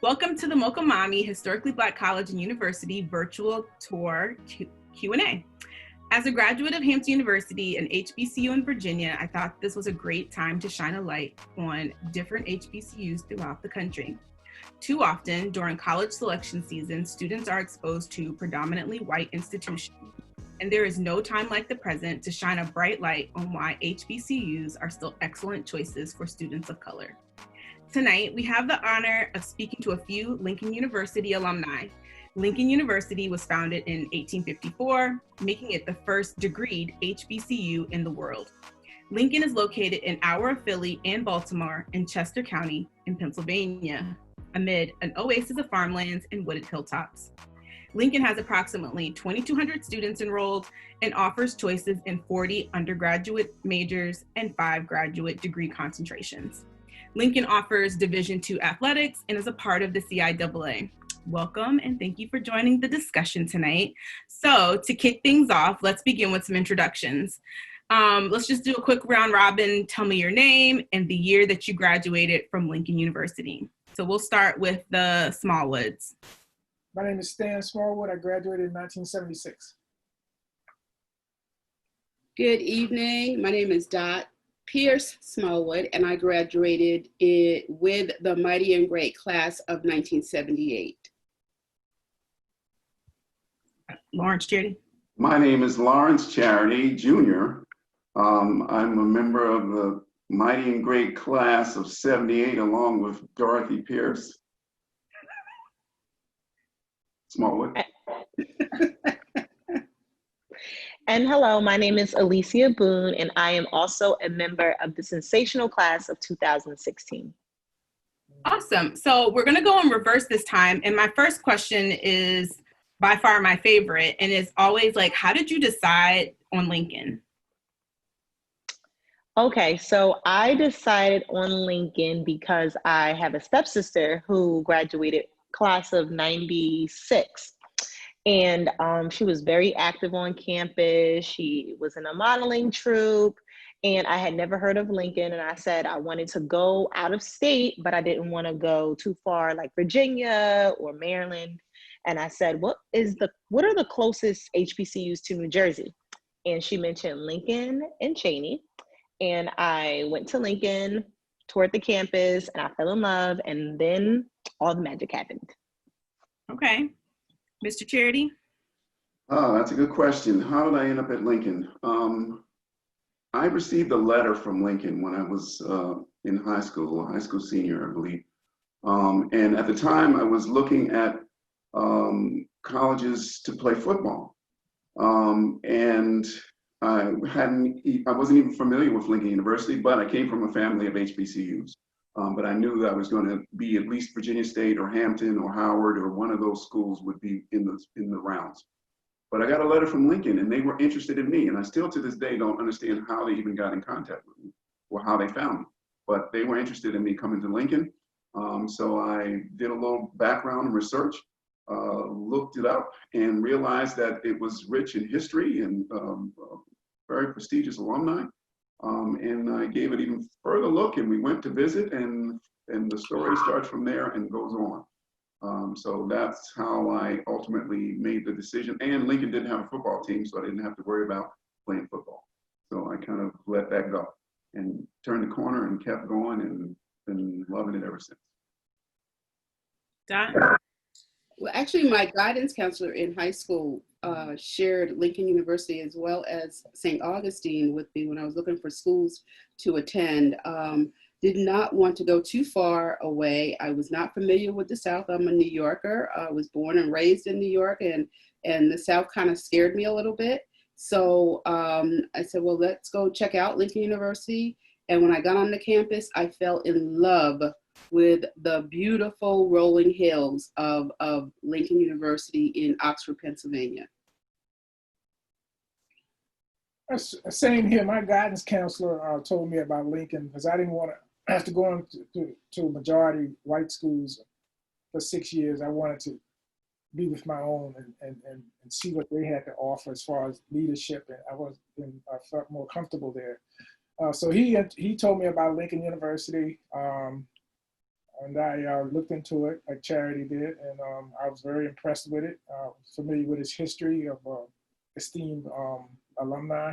Welcome to the Mokomami Historically Black College and University virtual tour Q&A. As a graduate of Hampton University and HBCU in Virginia, I thought this was a great time to shine a light on different HBCUs throughout the country. Too often, during college selection season, students are exposed to predominantly white institutions, and there is no time like the present to shine a bright light on why HBCUs are still excellent choices for students of color. Tonight, we have the honor of speaking to a few Lincoln University alumni. Lincoln University was founded in 1854, making it the first degreed HBCU in the world. Lincoln is located in our Philly and Baltimore in Chester County in Pennsylvania, amid an oasis of farmlands and wooded hilltops. Lincoln has approximately 2,200 students enrolled and offers choices in 40 undergraduate majors and 5 graduate degree concentrations. Lincoln offers Division II athletics and is a part of the CIAA. Welcome and thank you for joining the discussion tonight. So to kick things off, let's begin with some introductions. Let's just do a quick round robin. Tell me your name and the year that you graduated from Lincoln University. So we'll start with the Smallwoods. My name is Stan Smallwood. I graduated in 1976. Good evening. My name is Dot Pierce Smallwood, and I graduated with the Mighty and Great class of 1978. Lawrence Charity. My name is Lawrence Charity, Jr. I'm a member of the Mighty and Great class of 78, along with Dorothy Pierce Smallwood. And hello, my name is Alicia Boone, and I am also a member of the sensational class of 2016. Awesome. So we're going to go in reverse this time. And my first question is by far my favorite, and it's always like, how did you decide on Lincoln? Okay, so I decided on Lincoln because I have a stepsister who graduated class of 96. And she was very active on campus. She was in a modeling troupe, and I had never heard of Lincoln. And I said I wanted to go out of state, but I didn't want to go too far, like Virginia or Maryland. And I said, what are the closest HBCUs to New Jersey? And she mentioned Lincoln and Cheney. And I went to Lincoln, toured the campus, and I fell in love. And then all the magic happened. Okay. Mr. Charity? Oh, that's a good question. How did I end up at Lincoln? I received a letter from Lincoln when I was in high school senior, I believe. And at the time, I was looking at colleges to play football. And I wasn't even familiar with Lincoln University, but I came from a family of HBCUs. But I knew that I was going to be at least Virginia State or Hampton or Howard or one of those schools would be in the rounds. But I got a letter from Lincoln and they were interested in me. And I still to this day don't understand how they even got in contact with me or how they found me. But they were interested in me coming to Lincoln. So I did a little background research, looked it up and realized that it was rich in history and very prestigious alumni. And I gave it even further look and we went to visit and the story starts from there and goes on. So that's how I ultimately made the decision. And Lincoln didn't have a football team, so I didn't have to worry about playing football. So I kind of let that go and turned the corner and kept going and been loving it ever since. Dot? Well, actually, my guidance counselor in high school shared Lincoln University as well as St. Augustine with me when I was looking for schools to attend. Did not want to go too far away. I was not familiar with the South. I'm a New Yorker. I was born and raised in New York, and the South kind of scared me a little bit. So I said, well, let's go check out Lincoln University. And when I got on the campus, I fell in love with the beautiful rolling hills of Lincoln University in Oxford, Pennsylvania. Same here. My guidance counselor told me about Lincoln because I didn't want to have to go to majority white schools for 6 years. I wanted to be with my own and see what they had to offer as far as leadership. And I felt more comfortable there. So he told me about Lincoln University. and I looked into it like Charity did, and I was very impressed with it. Familiar with its history of esteemed alumni,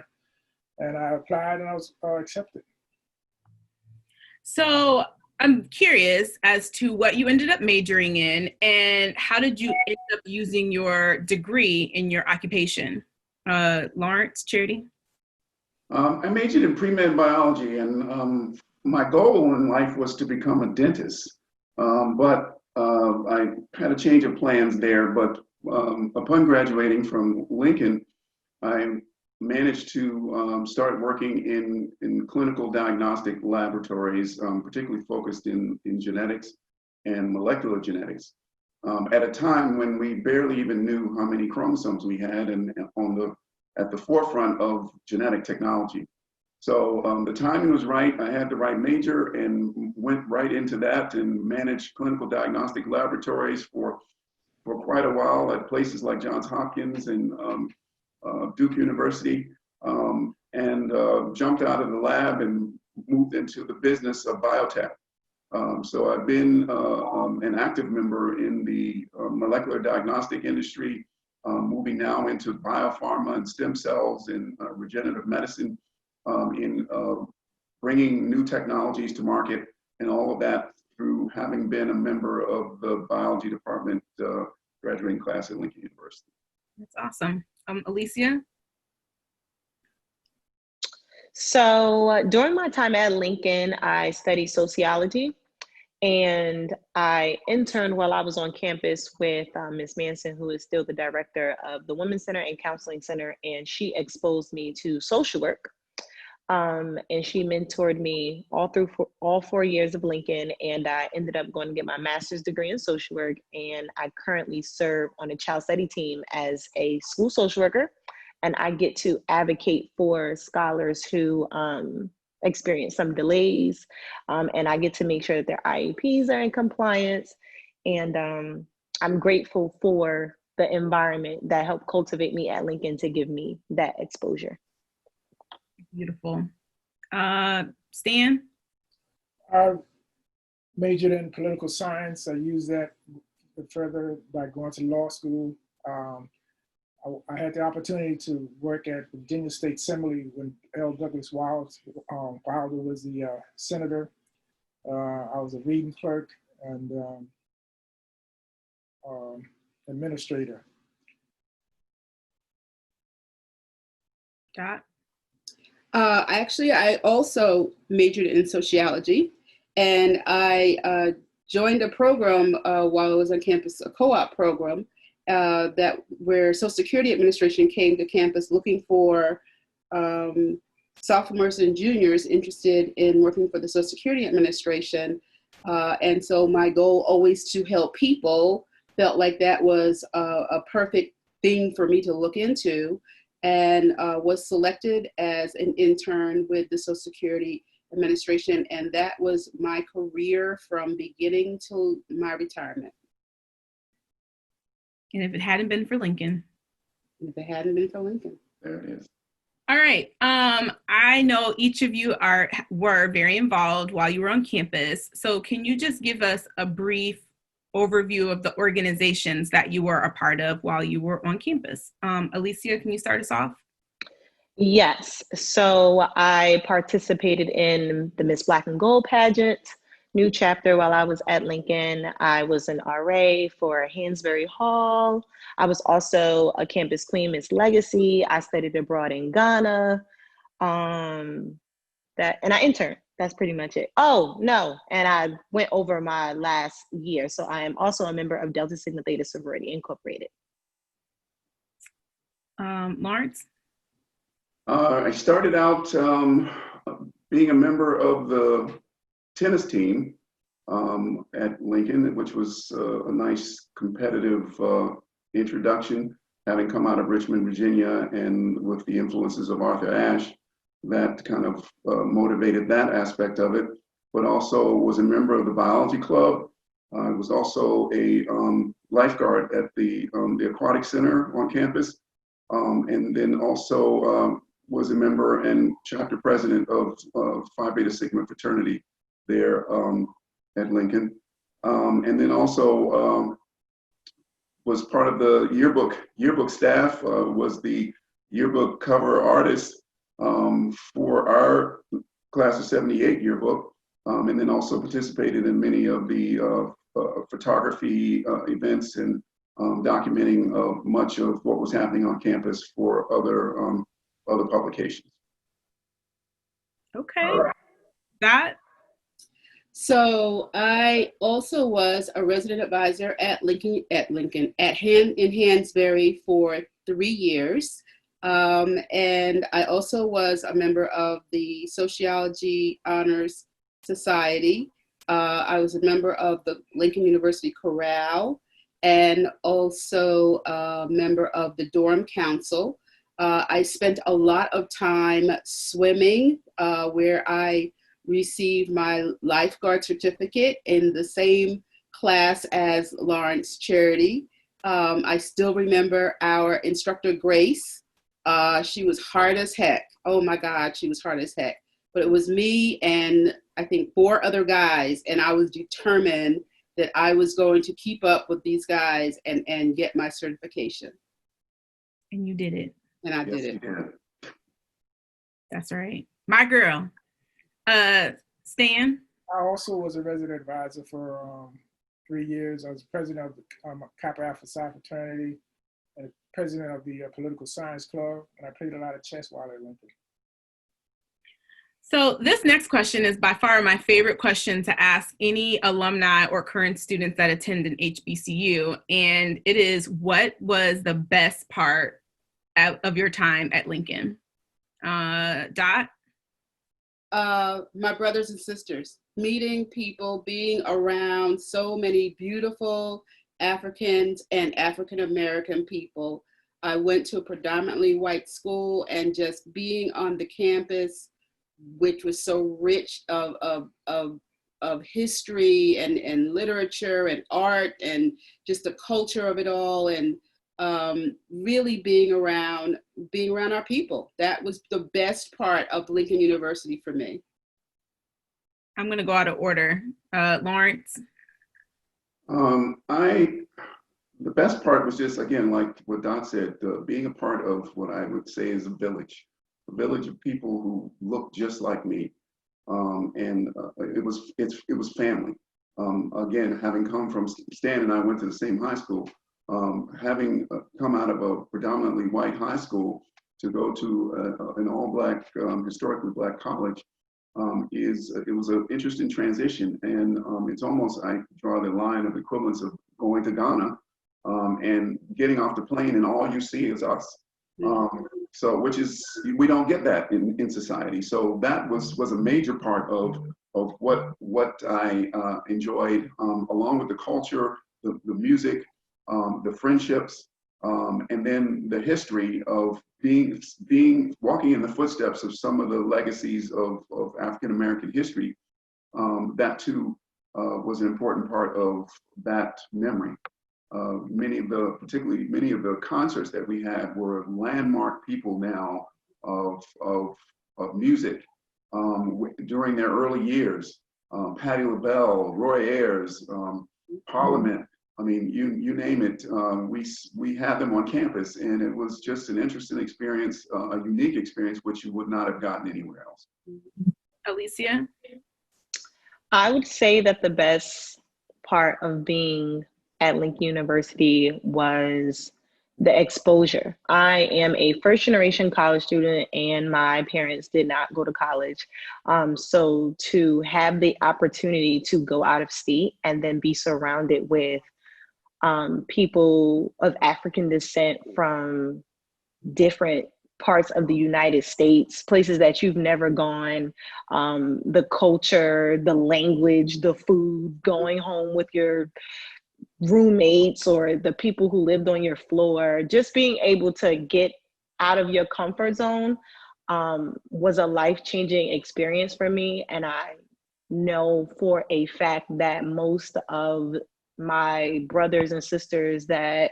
and I applied and I was accepted. So I'm curious as to what you ended up majoring in, and how did you end up using your degree in your occupation? Lawrence, Charity? I majored in pre-med biology, and my goal in life was to become a dentist. But I had a change of plans there. But upon graduating from Lincoln, I managed to start working in clinical diagnostic laboratories, particularly focused in genetics and molecular genetics. At a time when we barely even knew how many chromosomes we had, and at the forefront of genetic technology. So the timing was right. I had the right major and went right into that and managed clinical diagnostic laboratories for quite a while at places like Johns Hopkins and Duke University, and jumped out of the lab and moved into the business of biotech. So I've been an active member in the molecular diagnostic industry, moving now into biopharma and stem cells and regenerative medicine, in bringing new technologies to market, and all of that through having been a member of the biology department graduating class at Lincoln University. That's awesome. Alicia? So during my time at Lincoln, I studied sociology, and I interned while I was on campus with Ms. Manson, who is still the director of the Women's Center and Counseling Center, and she exposed me to social work. And she mentored me all through all 4 years of Lincoln, and I ended up going to get my master's degree in social work, and I currently serve on a child study team as a school social worker, and I get to advocate for scholars who experience some delays, and I get to make sure that their IEPs are in compliance, and I'm grateful for the environment that helped cultivate me at Lincoln to give me that exposure. Beautiful. Stan? I majored in political science. I used that further by going to law school. I had the opportunity to work at Virginia State Assembly when L. Douglas Wilder was the senator. I was a reading clerk and administrator. Dot? I also majored in sociology, and I joined a program while I was on campus, a co-op program where Social Security Administration came to campus looking for sophomores and juniors interested in working for the Social Security Administration. And so my goal always to help people felt like that was a perfect thing for me to look into, and was selected as an intern with the Social Security Administration. And that was my career from beginning to my retirement. And if it hadn't been for Lincoln. If it hadn't been for Lincoln. There it is. All right. I know each of you were very involved while you were on campus. So can you just give us a brief overview of the organizations that you were a part of while you were on campus? Alicia, can you start us off? Yes. So I participated in the Miss Black and Gold pageant, new chapter while I was at Lincoln. I was an RA for Hansberry Hall. I was also a campus queen, Miss Legacy. I studied abroad in Ghana. And I interned. That's pretty much it. Oh, no. And I went over my last year. So I am also a member of Delta Sigma Theta Sorority Incorporated. Lawrence? I started out being a member of the tennis team at Lincoln, which was a nice competitive introduction, having come out of Richmond, Virginia, and with the influences of Arthur Ashe. That kind of motivated that aspect of it, but also was a member of the biology club. I was also a lifeguard at the aquatic center on campus, and then also was a member and chapter president of Phi Beta Sigma fraternity there at Lincoln. And then also was part of the yearbook staff, was the yearbook cover artist for our class of 78 yearbook, and then also participated in many of the photography events and documenting much of what was happening on campus for other publications. Okay. That. So I also was a resident advisor at Hansberry for 3 years. And I also was a member of the Sociology Honors Society. I was a member of the Lincoln University Chorale, and also a member of the Dorm Council. I spent a lot of time swimming, where I received my lifeguard certificate in the same class as Lawrence Charity. I still remember our instructor, Grace. She was hard as heck. Oh my God, she was hard as heck. But it was me and I think 4 other guys, and I was determined that I was going to keep up with these guys and get my certification. And you did it. And I did it. That's right. My girl. Stan? I also was a resident advisor for 3 years. I was president of the Kappa Alpha Psi fraternity and president of the political science club, and I played a lot of chess while at Lincoln. So this next question is by far my favorite question to ask any alumni or current students that attend an HBCU, and it is, what was the best part of your time at Lincoln? Dot? My brothers and sisters, meeting people, being around so many beautiful Africans and African American people. I went to a predominantly white school, and just being on the campus, which was so rich of history and literature and art and just the culture of it all, and really being around our people. That was the best part of Lincoln University for me. I'm going to go out of order. Lawrence? The best part was just, again, like what Dot said, being a part of what I would say is a village of people who look just like me. It was family. Again, having come from, Stan and I went to the same high school, having come out of a predominantly white high school to go to an all-black, historically black college, it was an interesting transition. And it's almost, I draw the line of equivalence of going to Ghana and getting off the plane and all you see is us. So, which is, we don't get that in society. So that was a major part of what I enjoyed, along with the culture, the music, the friendships, and then the history of walking in the footsteps of some of the legacies of African American history. That too was an important part of that memory. Particularly many of the concerts that we had were landmark people now of music during their early years. Patti LaBelle, Roy Ayers, Parliament. I mean, you name it. We had them on campus, and it was just an interesting experience, a unique experience, which you would not have gotten anywhere else. Alicia? I would say that the best part of being at Lincoln University was the exposure. I am a first generation college student, and my parents did not go to college. So to have the opportunity to go out of state and then be surrounded with people of African descent from different parts of the United States, places that you've never gone, the culture, the language, the food, going home with your roommates or the people who lived on your floor, just being able to get out of your comfort zone was a life-changing experience for me. And I know for a fact that most of my brothers and sisters that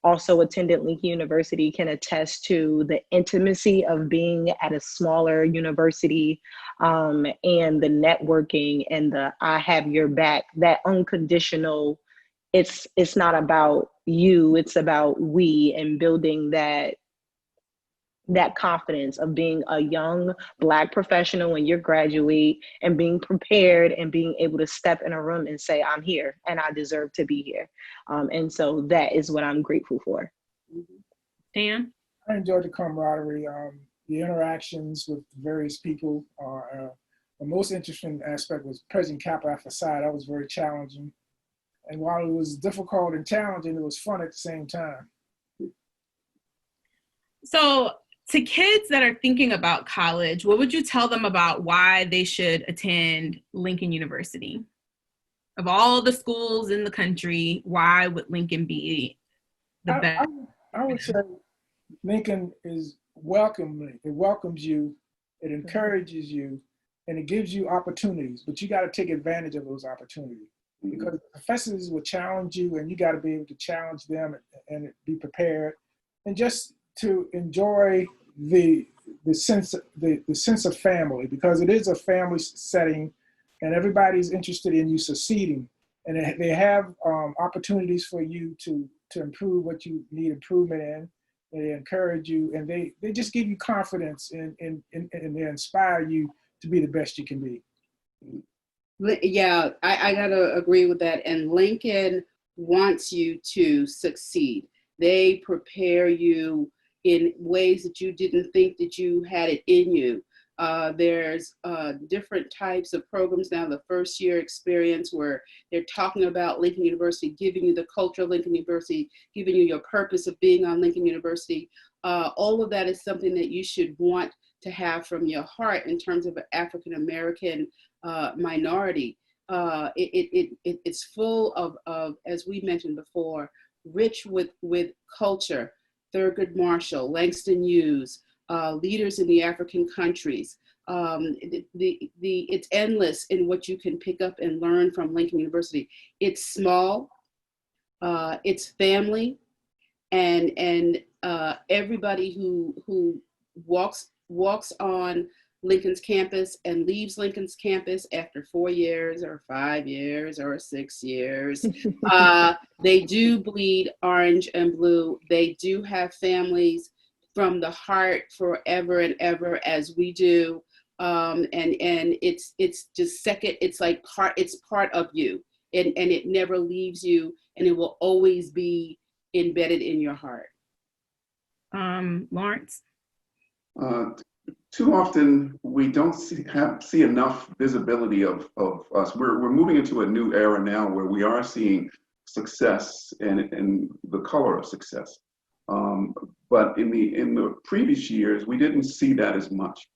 also attended Lincoln University can attest to the intimacy of being at a smaller university, and the networking and the I have your back, that unconditional, it's not about you, it's about we, and building that confidence of being a young Black professional when you graduate, and being prepared and being able to step in a room and say, I'm here and I deserve to be here. And so that is what I'm grateful for. Dan? I enjoyed the camaraderie, the interactions with various people. The most interesting aspect was President Kappa at Facade. That was very challenging. And while it was difficult and challenging, it was fun at the same time. So to kids that are thinking about college, what would you tell them about why they should attend Lincoln University? Of all the schools in the country, why would Lincoln be the best? I would say Lincoln is welcoming. It welcomes you, it encourages you, and it gives you opportunities, but you got to take advantage of those opportunities. Because professors will challenge you, and you got to be able to challenge them and be prepared, and just to enjoy the sense of family, because it is a family setting, and everybody's interested in you succeeding, and they have opportunities for you to improve what you need improvement in. They encourage you, and they just give you confidence, and they inspire you to be the best you can be. Yeah, I gotta agree with that. And Lincoln wants you to succeed. They prepare you in ways that you didn't think that you had it in you. There's different types of programs now, the first year experience where they're talking about Lincoln University, giving you the culture of Lincoln University, giving you your purpose of being on Lincoln University. All of that is something that you should want to have from your heart in terms of an African-American minority. It's full of, as we mentioned before, rich with culture. Thurgood Marshall, Langston Hughes, leaders in the African countries. It's endless in what you can pick up and learn from Lincoln University. It's small, it's family, and everybody who walks on Lincoln's campus and leaves Lincoln's campus after 4 years or 5 years or 6 years. They do bleed orange and blue. They do have families from the heart forever and ever, as we do. And it's just second, it's like it's part of you, and it never leaves you, and it will always be embedded in your heart. Lawrence? Too often we don't see enough visibility of us. We're moving into a new era now where we are seeing success and the color of success. But in the previous years, we didn't see that as much.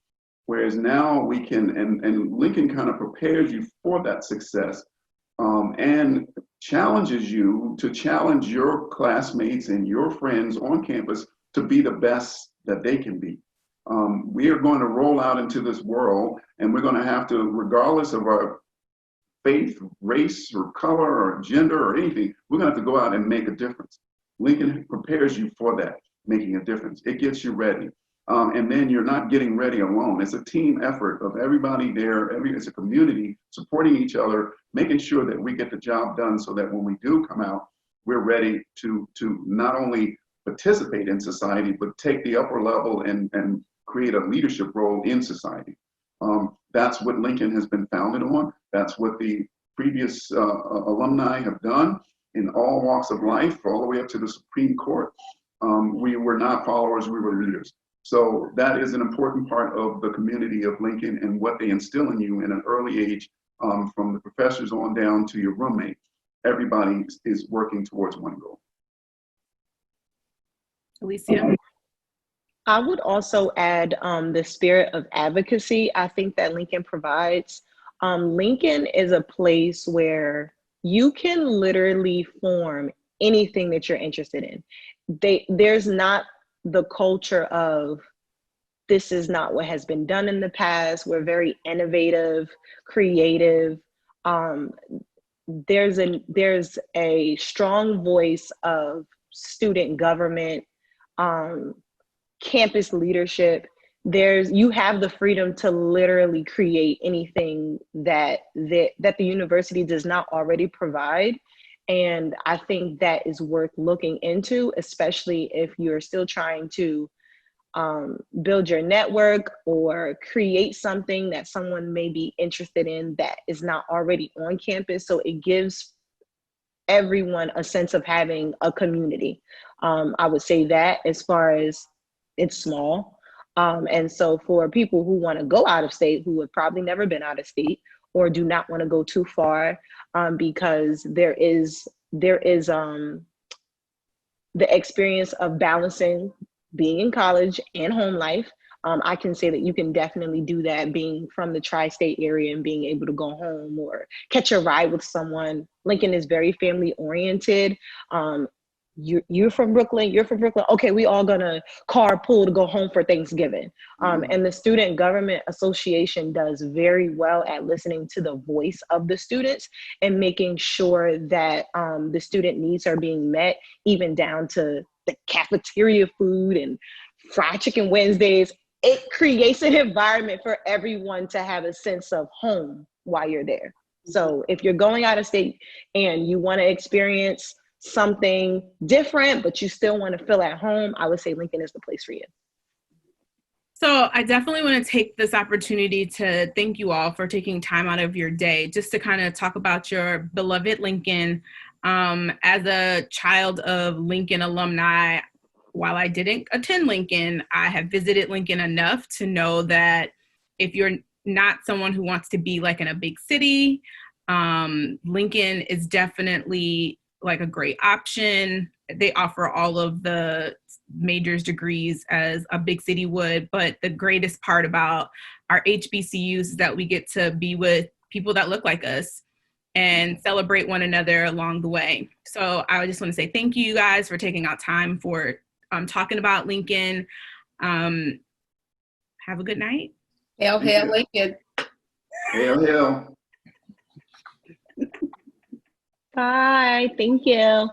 Whereas now we can, and Lincoln kind of prepares you for that success, and challenges you to challenge your classmates and your friends on campus to be the best that they can be. We are going to roll out into this world, and we're going to have to, regardless of our faith, race, or color, or gender, or anything, we're going to have to go out and make a difference. Lincoln prepares you for that, making a difference. It gets you ready. And then you're not getting ready alone. It's a team effort of everybody there. It's a community supporting each other, making sure that we get the job done so that when we do come out, we're ready to not only participate in society, but take the upper level and create a leadership role in society. That's what Lincoln has been founded on. That's what the previous alumni have done in all walks of life, all the way up to the Supreme Court. We were not followers, we were leaders. So that is an important part of the community of Lincoln and what they instill in you in an early age, from the professors on down to your roommate. Everybody is working towards one goal. Alicia? I would also add the spirit of advocacy I think that Lincoln provides. Lincoln is a place where you can literally form anything that you're interested in. There's not the culture of this is not what has been done in the past. We're very innovative, creative. There's a strong voice of student government, campus leadership, you have the freedom to literally create anything that the university does not already provide. And I think that is worth looking into, especially if you're still trying to build your network or create something that someone may be interested in that is not already on campus. So it gives everyone a sense of having a community. I would say that as far as it's small. And so for people who want to go out of state, who have probably never been out of state or do not want to go too far, because there is the experience of balancing being in college and home life. I can say that you can definitely do that being from the tri-state area and being able to go home or catch a ride with someone. Lincoln is very family oriented. You're from Brooklyn, you're from Brooklyn. Okay, we all gonna carpool to go home for Thanksgiving. And the Student Government Association does very well at listening to the voice of the students and making sure that the student needs are being met, even down to the cafeteria food and fried chicken Wednesdays. It creates an environment for everyone to have a sense of home while you're there. So if you're going out of state and you want to experience something different, but you still want to feel at home, I would say Lincoln is the place for you. So I definitely want to take this opportunity to thank you all for taking time out of your day just to kind of talk about your beloved Lincoln. As a child of Lincoln alumni, while I didn't attend Lincoln, I have visited Lincoln enough to know that if you're not someone who wants to be like in a big city, Lincoln is definitely like a great option. They offer all of the majors degrees as a big city would, but the greatest part about our HBCUs is that we get to be with people that look like us and celebrate one another along the way. So I just want to say thank you guys for taking out time for talking about Lincoln. Have a good night. Hail, hail, Lincoln. Hail, hail. Bye, thank you.